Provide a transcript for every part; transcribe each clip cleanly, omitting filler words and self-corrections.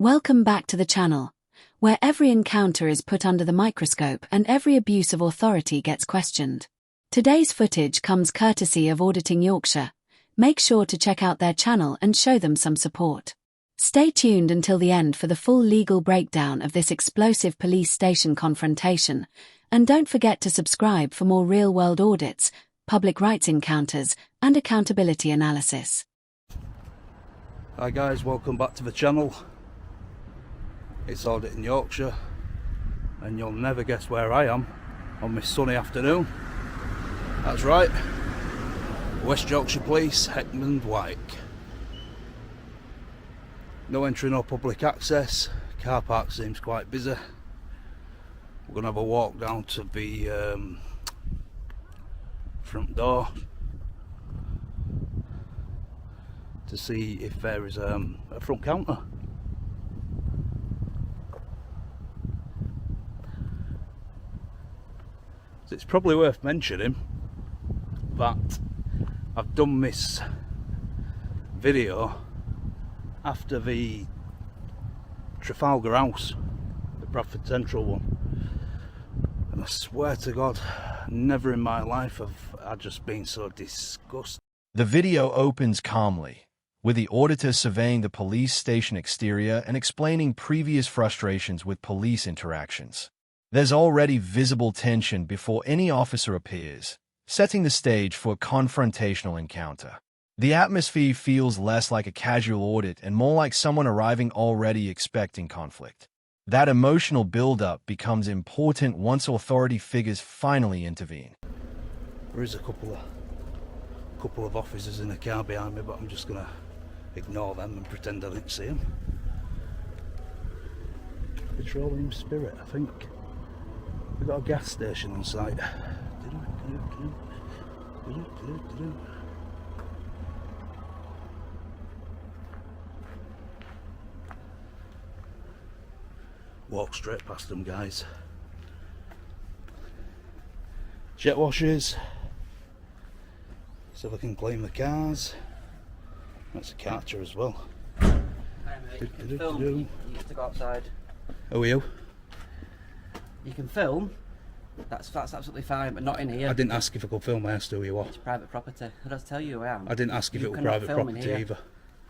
Welcome back to the channel, where every encounter is put under the microscope and every abuse of authority gets questioned. Today's footage comes courtesy of Auditing Yorkshire. Make sure to check out their channel and show them some support. Stay tuned until the end for the full legal breakdown of this explosive police station confrontation, and don't forget to subscribe for more real-world audits, public rights encounters, and accountability analysis. Hi guys, welcome back to the channel. It's Audit in Yorkshire, and you'll never guess where I am on this sunny afternoon. That's right, West Yorkshire Police, Heckman Wyke. No entry, no public access. Car park seems quite busy. We're going to have a walk down to the front door to see if there is a front counter. So it's probably worth mentioning that I've done this video after the Trafalgar House, the Bradford Central one, and I swear to God, never in my life have I just been so disgusted. The video opens calmly, with the auditor surveying the police station exterior and explaining previous frustrations with police interactions. There's already visible tension before any officer appears, setting the stage for a confrontational encounter. The atmosphere feels less like a casual audit and more like someone arriving already expecting conflict. That emotional build-up becomes important once authority figures finally intervene. There is a couple of officers in the car behind me, but I'm just gonna ignore them and pretend I didn't see them. Petroleum Spirit, I think. We've got a gas station on site. Walk straight past them, guys. Jet washers. So we can clean the cars. That's a catcher as well. Hey mate, you can film. You have to go outside. Who are you? You can film. That's absolutely fine, but not in here. I didn't ask if I could film. I asked who you are. It's private property. I don't tell you who I am. I didn't ask if it was private property either.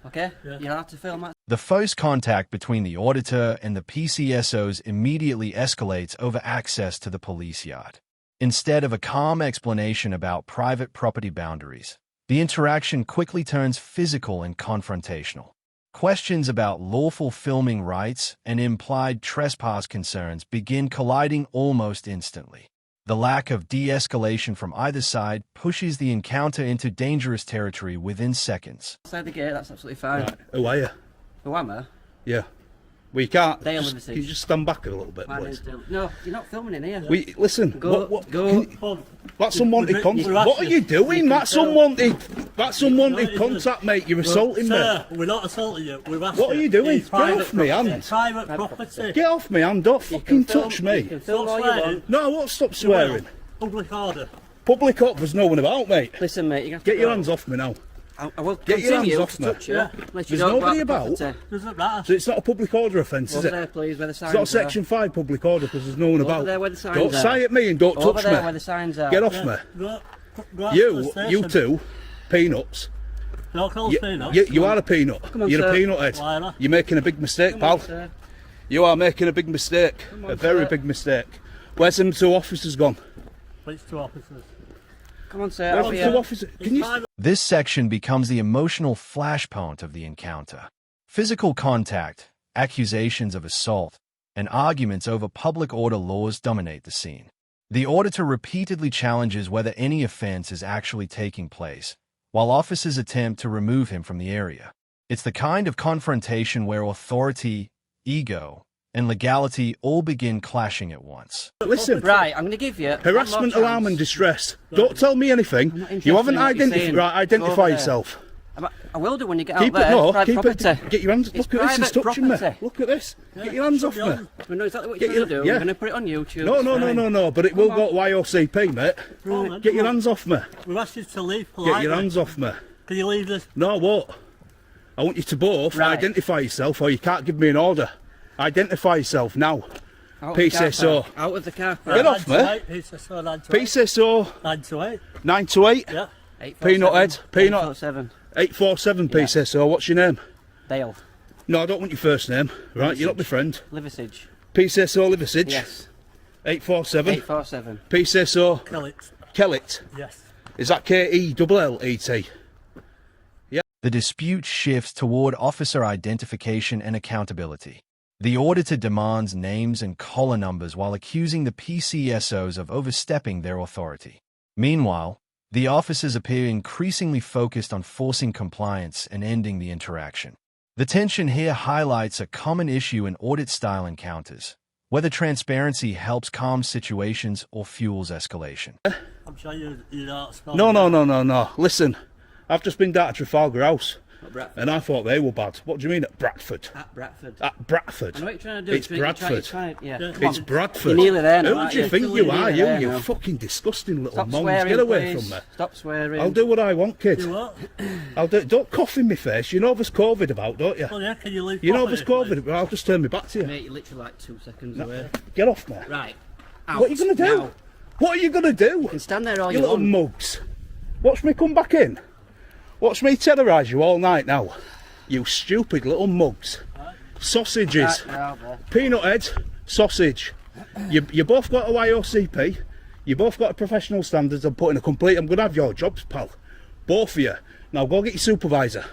Okay? Yeah. You're allowed to film that. The first contact between the auditor and the PCSOs immediately escalates over access to the police yard. Instead of a calm explanation about private property boundaries, the interaction quickly turns physical and confrontational. Questions about lawful filming rights and implied trespass concerns begin colliding almost instantly. The lack of de-escalation from either side pushes the encounter into dangerous territory within seconds. Outside the gate, that's absolutely fine. Right. Who are you? Who am I? Yeah. Well, you can't. Dale Can you just stand back a little bit, My please? name's Dale. No, you're not filming in here. Listen. Go. That's unwanted contact. What are you doing? That's unwanted contact, mate. You're assaulting me. Sir, we're not assaulting you. We're asking. What are you doing? Get off me hand. It's private property. Get off me hand. Don't fucking touch You me. can film all you want. No, I won't stop swearing. Public order. Public up, there's no one about, mate. Listen, mate, you have to Get your go. hands off me now. I will Get your continue hands off to me. touch you. Yeah. Unless you There's don't nobody go out the about. property. Doesn't matter. So it's not a public order offence, is Over it? there, please, where the signs It's not are. Section 5 public order because there's no one about. Over there where the signs Don't are. sigh at me and don't Over touch there me. where the signs are. Get off Yeah. me. Go out to the You station. two, peanuts. Don't call us peanuts. You are a peanut. Come on, You're sir. a peanut head. Why not? You're making a big mistake, Come pal. on, sir. You are making a big mistake. Come on, A very sir. big mistake. Where's them two officers gone? Police two officers. Come on, sir. Where's Over them two here. officers? Can you? Private. This section becomes the emotional flashpoint of the encounter. Physical contact, accusations of assault, and arguments over public order laws dominate the scene. The auditor repeatedly challenges whether any offense is actually taking place, while officers attempt to remove him from the area. It's the kind of confrontation where authority, ego, and legality all begin clashing at once. Listen. Right, I'm going to give you Harassment, one more alarm, chance. and distress. Don't tell me anything. I'm not interested You haven't in what you're identified. saying. Right, Go identify over there. yourself. I will do when you get Keep out it. there. No, It's private keep property. it. Get your hands. It's Look at this. It's private touching me. property. Look at this. Get your hands off me. We know exactly what Get you're going to your- do. yeah. We're going to put it on YouTube. No, It's no, no, fine. no, no. But it will go to YOCP, mate. Right. Get your hands off me. We've asked you to leave politely. Get your hands off me. Can you leave this? No, what? I want you to both Right. identify yourself, or you can't give me an order. Identify yourself now. Out PCSO. Of the car park. Out of the car park. Get off me. 9 to 8, PCSO 9 to 8. PCSO 9 to 8. 9 to 8. Yeah. Peanut head. Peanut. 847. 847 PCSO. What's your name? Dale. No, I don't want your first name. Right, you're not my friend. Liversidge. PCSO Liversidge. Yes. 847. 847. PCSO Kill it. Kellet. Yes. Is that Kellet? The dispute shifts toward officer identification and accountability. The auditor demands names and collar numbers while accusing the PCSOs of overstepping their authority. Meanwhile, the officers appear increasingly focused on forcing compliance and ending the interaction. The tension here highlights a common issue in audit-style encounters, whether transparency helps calm situations or fuels escalation. I'm sure you don't spell No. Listen, I've just been down to Trafalgar House, Bradford. and I thought they were bad. What do you mean at Bradford? At Bradford. At Bradford. I know what you're trying to do. It's Bradford. Yeah. Yeah. Come It's on. Bradford. You're nearly there now, Who aren't do you you? think You're you are? nearly there You now. fucking disgusting little Stop mongs. swearing, Get away please. from me. Stop swearing. I'll do what I want, kid. You what? I'll do. Don't cough in my face. You know there's COVID about, don't you? Well, yeah, can you leave You know properly, there's please? COVID. I'll just turn my back to you. Mate, you're literally like 2 seconds away. Get off me. Right. Out. What are you going to do? Now. What are you going to do? You can stand there all You you little want. mugs. Watch me come back in. Watch me terrorise you all night now. You stupid little mugs. Sausages. Right, now, there. Peanut head. Sausage. You both got a YOCP. You both got a professional standards. I'm going to have your jobs, pal. Both of you. Now go get your supervisor.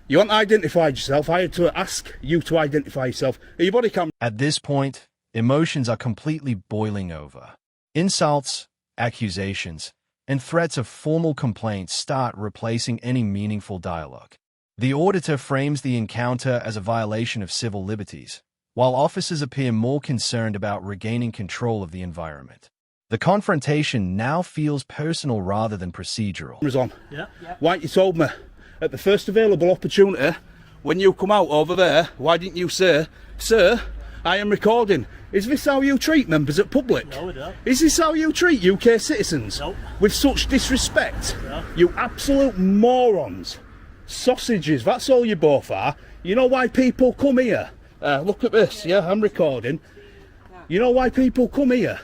You haven't identified yourself. I had to ask you to identify yourself. Are your body cam? At this point, emotions are completely boiling over. Insults, accusations, and threats of formal complaints start replacing any meaningful dialogue. The auditor frames the encounter as a violation of civil liberties, while officers appear more concerned about regaining control of the environment. The confrontation now feels personal rather than procedural. Cameras on. Yeah. Why ain't you told me at the first available opportunity when you come out over there? Why didn't you say, sir, I am recording? Is this how you treat members at public? No, we don't. Is this how you treat UK citizens? Nope. With such disrespect? No. You absolute morons. Sausages, that's all you both are. You know why people come here? Look at this, yeah, I'm recording. You know why people come here?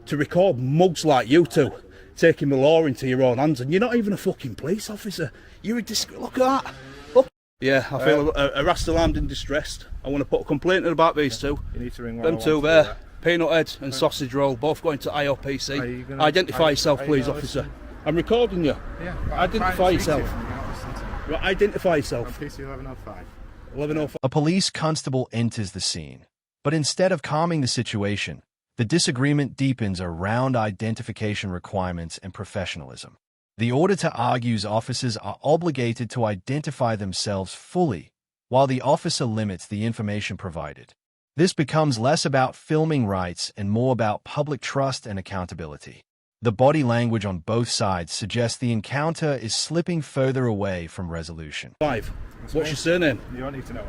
To record mugs like you two, taking the law into your own hands, and you're not even a fucking police officer. You're a look at that. Look. Yeah, I feel harassed, alarmed and distressed. I want to put a complaint in about these two. You need to ring Them two there, peanut head and sausage roll, both going to IOPC. Identify yourself, please, officer. I'm recording you. Yeah, Identify yourself. Right, identify yourself. PC 1105. 1105. A police constable enters the scene, but instead of calming the situation, the disagreement deepens around identification requirements and professionalism. The auditor argues officers are obligated to identify themselves fully, while the officer limits the information provided. This becomes less about filming rights and more about public trust and accountability. The body language on both sides suggests the encounter is slipping further away from resolution. What's your surname? You don't need to know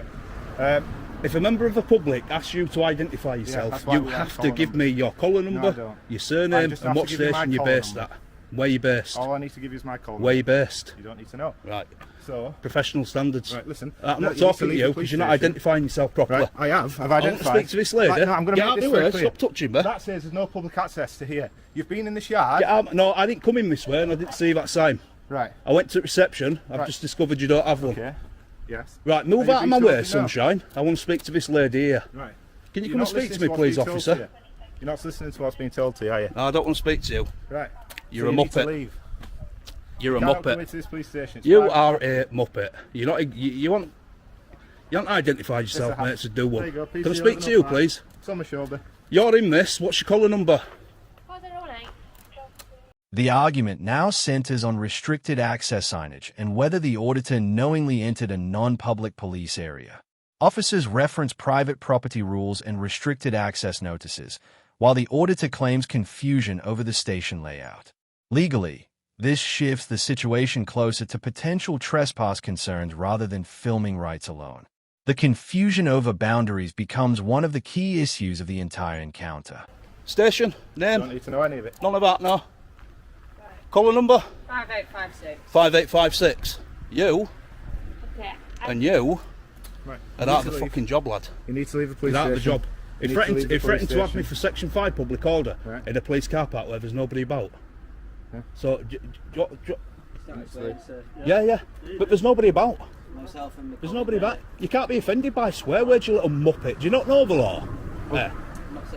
it. If a member of the public asks you to identify that's yourself, why you we want have to collar give number. me your collar number, don't. your I surname, just and have what to give you my station you're collar based number. at. Where you based? All I need to give you is my call. Where you based? You don't need to know. Right. So, Professional standards. right, listen. I'm No, not you need talking to leave you the because police you're not station. identifying yourself properly. Right, I have. I've I want to identified. speak to this lady. Right, no, I'm going Get to out make of this the very way. clear. Stop touching me. That says there's no public access to here. You've been in this yard. Get out. No, I didn't come in this way and I didn't see that sign. Right. I went to reception. I've Right. just discovered you don't have one. Okay. Yes. Right, move Are you out of my being told way, you know? sunshine. I want to speak to this lady here. Right. Can you You're come and not speak to listening me, what's please, being told to officer? you. You're not listening to what's being told to you, are you? No, I don't want to speak to you. Right. You're So a you need to muppet. leave. You're a You can't go muppet. into this police station. It's You fine. are a muppet. You're not. You want. You haven't identified yourself, Yes, I have. mate. So do one. There you go, Can I PC speak to you, 1105. please? It's on my shoulder. You're in this. What's your collar number? 408. The argument now centers on restricted access signage and whether the auditor knowingly entered a non-public police area. Officers reference private property rules and restricted access notices, while the auditor claims confusion over the station layout. Legally, this shifts the situation closer to potential trespass concerns rather than filming rights alone. The confusion over boundaries becomes one of the key issues of the entire encounter. Station name. Don't need to know any of it. None of that, no. Collar number 5856. 5856. You. Okay. And you Right. are out of the fucking job, lad. You need to leave the police You're out station. of the job. He You need to leave threatened, the he threatened police to have me station. for Section 5 public order Right. in a police car park where there's nobody about. Yeah. So, Sorry, sir. yeah, but there's nobody about. Myself and my There's colleague, nobody about. You can't be offended by swear words, you little muppet. Do you not know the law?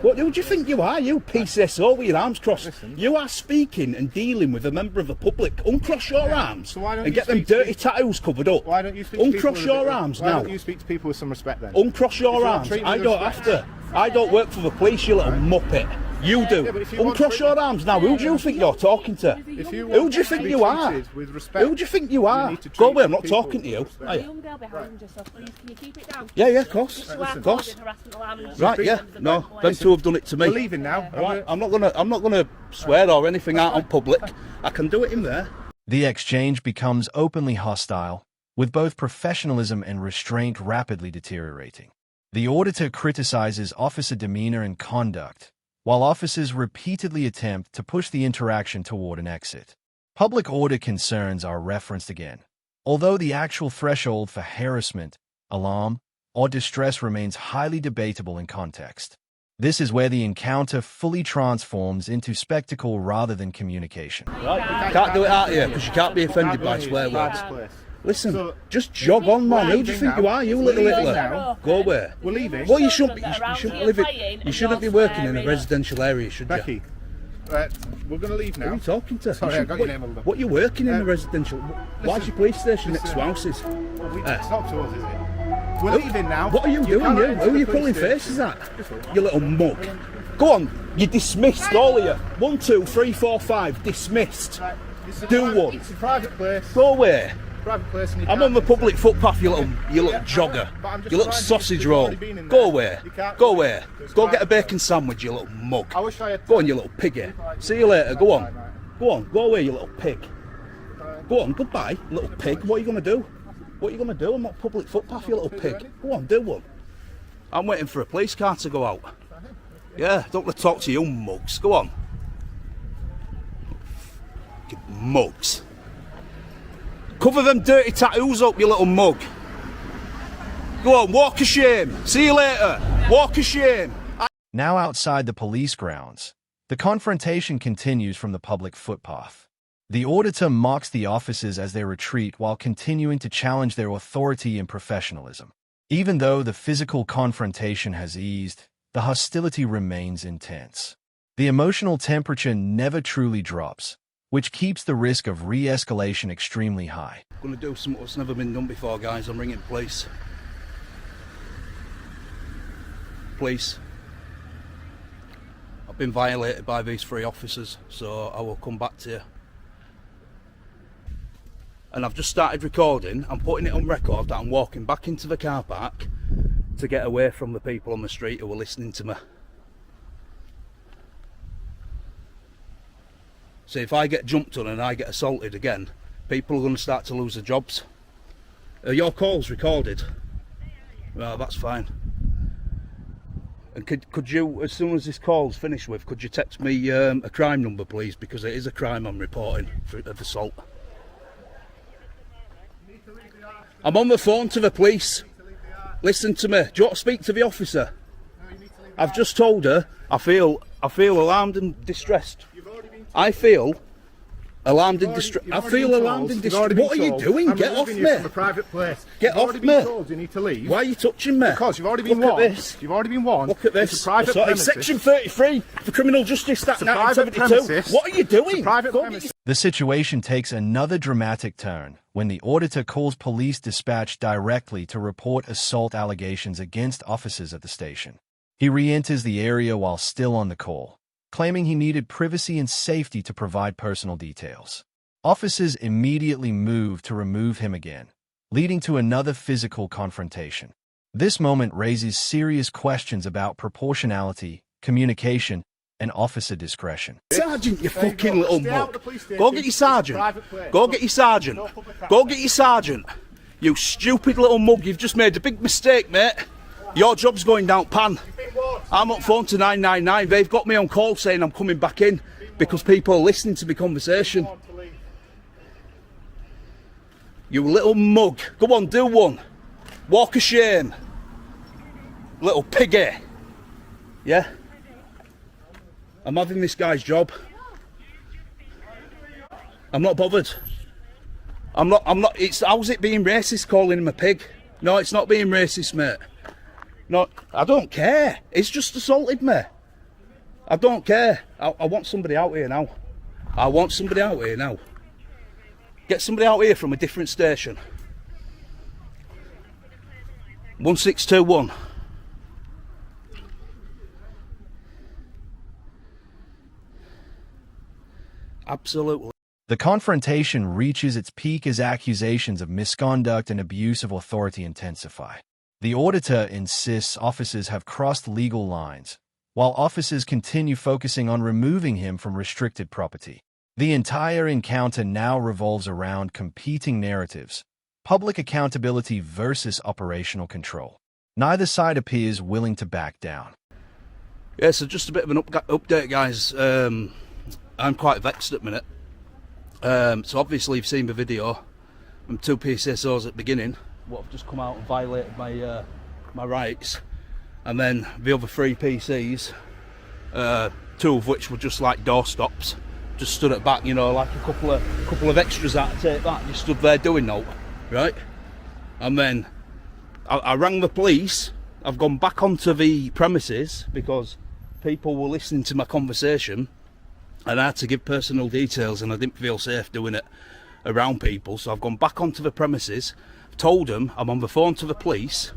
What who do you think you are, you PCSO with your arms crossed? Listen. You are speaking and dealing with a member of the public. Uncross your arms So why don't and you get them speak to dirty people- tattoos covered up. Why don't you speak to people Uncross with a your bit of- arms why now. don't you speak to people with some respect then? Uncross your If you want arms. treatment I with don't respect. have to. I don't work for the police, you little muppet. You do. Yeah, but if you want Uncross your treatment- arms now. Who do you think you're talking to? If you Who want do you to think be you are? treated with respect, Who do you think you are? need to Go treat away, I'm not people talking to you. with respect. Are The you? young girl behind you, so please can you keep it down? Yeah, of course. You are Of course. causing harassment alarm and Right, yeah. the No, right them way. two have done it to me. We're leaving now. Right, I'm not gonna swear or anything out on public. I can do it in there. The exchange becomes openly hostile, with both professionalism and restraint rapidly deteriorating. The auditor criticizes officer demeanor and conduct, while officers repeatedly attempt to push the interaction toward an exit. Public order concerns are referenced again, although the actual threshold for harassment, alarm, or distress remains highly debatable in context. This is where the encounter fully transforms into spectacle rather than communication. Right, can't do it out here because you can't be offended by swear words. Listen, So- just jog on, man. Who do you think you are, you little We're leaving Hitler? now. Go away. We're leaving. Well, you shouldn't be. You shouldn't live it. You shouldn't be working in a residential area, should you? Becky, right, we're going to leave Who are now. you talking to? Sorry, You I should- got your name on the- What you working in a residential? Why's your police station next to houses? It's not to us, is it? We're leaving now. What are you doing, cannot you? enter Who are the you police pulling station. faces at? You little mug. Go on, you're dismissed, all of you. 1, 2, 3, 4, 5, dismissed. Right, it's a Do private- one. It's a private place. Go away. Private place and you I'm can't on the enter. public footpath, you little jogger. But I'm just You little reminding you, sausage you've roll. already been in Go there. away. You can't- Go away. It's Go fine. get a bacon sandwich, you little mug. I wish I had. Go on, you little piggy. See you later. Go on. Go on. Go away, you little pig. Go on. Goodbye, little pig. What are you going to do? What are you going to do? I'm not public footpath, you little pig. Go on, do one. I'm waiting for a police car to go out. Yeah, don't want to talk to you mugs. Go on. Mugs. Cover them dirty tattoos up, you little mug. Go on, walk of shame. See you later. Walk of shame. Now outside the police grounds, the confrontation continues from the public footpath. The auditor mocks the officers as they retreat while continuing to challenge their authority and professionalism. Even though the physical confrontation has eased, the hostility remains intense. The emotional temperature never truly drops, which keeps the risk of re-escalation extremely high. I'm going to do something that's never been done before, guys. I'm ringing police. Police. I've been violated by these 3 officers, so I will come back to you. And I've just started recording. I'm putting it on record that I'm walking back into the car park to get away from the people on the street who are listening to me. So if I get jumped on and I get assaulted again, people are going to start to lose their jobs. Are your calls recorded? Well, that's fine. And could you, as soon as this call's finished with, could you text me a crime number, please? Because it is a crime I'm reporting of assault. I'm on the phone to the police. Listen to me. Do you want to speak to the officer? I've just told her I feel alarmed and distressed. I feel alarmed and distressed. I feel alarmed and distressed. What are you doing? Get off me. From a private place. Get You've off already me. been told you need to leave. Why are you touching me? Because you've already been Look at warned. this. You've already been warned. Look at this. It's a private Sorry, premises. Section 33 for Criminal Justice Act It's a private 1972. premises. What are you doing? It's a private Go premises. The situation takes another dramatic turn when the auditor calls police dispatch directly to report assault allegations against officers at the station. He re-enters the area while still on the call, claiming he needed privacy and safety to provide personal details. Officers immediately move to remove him again, leading to another physical confrontation. This moment raises serious questions about proportionality, communication, and officer discretion. Sergeant, you fucking little Stay out of mug. the police station. Go get your sergeant. It's a private place. Go get your sergeant. Go get your sergeant. You stupid little mug, you've just made a big mistake, mate. Your job's going down pan. I'm on phone to 999. They've got me on call saying I'm coming back in because people are listening to my conversation. You little mug. Go on, do one. Walk of shame. Little piggy. Yeah? I'm having this guy's job. I'm not bothered. I'm not, how's it being racist calling him a pig? No, it's not being racist, mate. No, I don't care. It's just assaulted me. I don't care. I want somebody out here now. I want somebody out here now. Get somebody out here from a different station. 1621. Absolutely. The confrontation reaches its peak as accusations of misconduct and abuse of authority intensify. The auditor insists officers have crossed legal lines, while officers continue focusing on removing him from restricted property. The entire encounter now revolves around competing narratives: public accountability versus operational control. Neither side appears willing to back down. Yeah, so just a bit of an update, guys. I'm quite vexed at the minute. So obviously you've seen the video from 2 PCSOs at the beginning, what have just come out and violated my my rights, and then the other 3 PCs, 2 of which were just like doorstops, just stood at back, you know, like a couple of extras out to take that, just stood there doing no, right? And then I rang the police. I've gone back onto the premises because people were listening to my conversation, and I had to give personal details, and I didn't feel safe doing it around people. So I've gone back onto the premises, told them I'm on the phone to the police,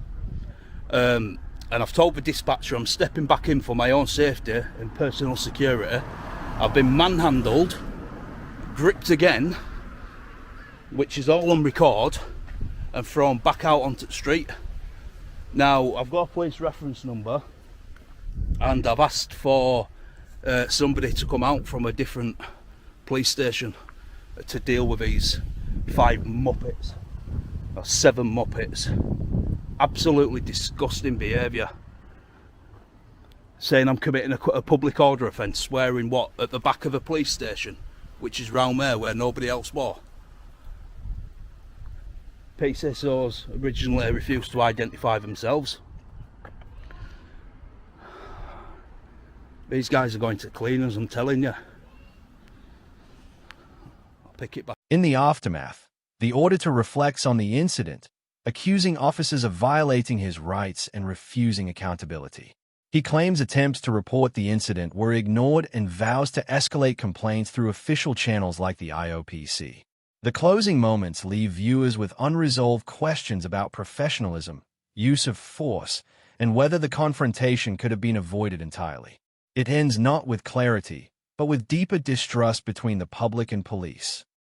and I've told the dispatcher I'm stepping back in for my own safety and personal security. I've been manhandled, gripped again, which is all on record, and thrown back out onto the street. Now, I've got a police reference number, and I've asked for somebody to come out from a different police station to deal with these 5 muppets, or 7 muppets. Absolutely disgusting behaviour. Saying I'm committing a public order offence, swearing what? At the back of a police station, which is round there where nobody else was. PCSOs originally refused to identify themselves. These guys are going to clean us, I'm telling you. I'll pick it back. In the aftermath, the auditor reflects on the incident, accusing officers of violating his rights and refusing accountability. He claims attempts to report the incident were ignored and vows to escalate complaints through official channels like the IOPC. The closing moments leave viewers with unresolved questions about professionalism, use of force, and whether the confrontation could have been avoided entirely. It ends not with clarity, but with deeper distrust between the public and police.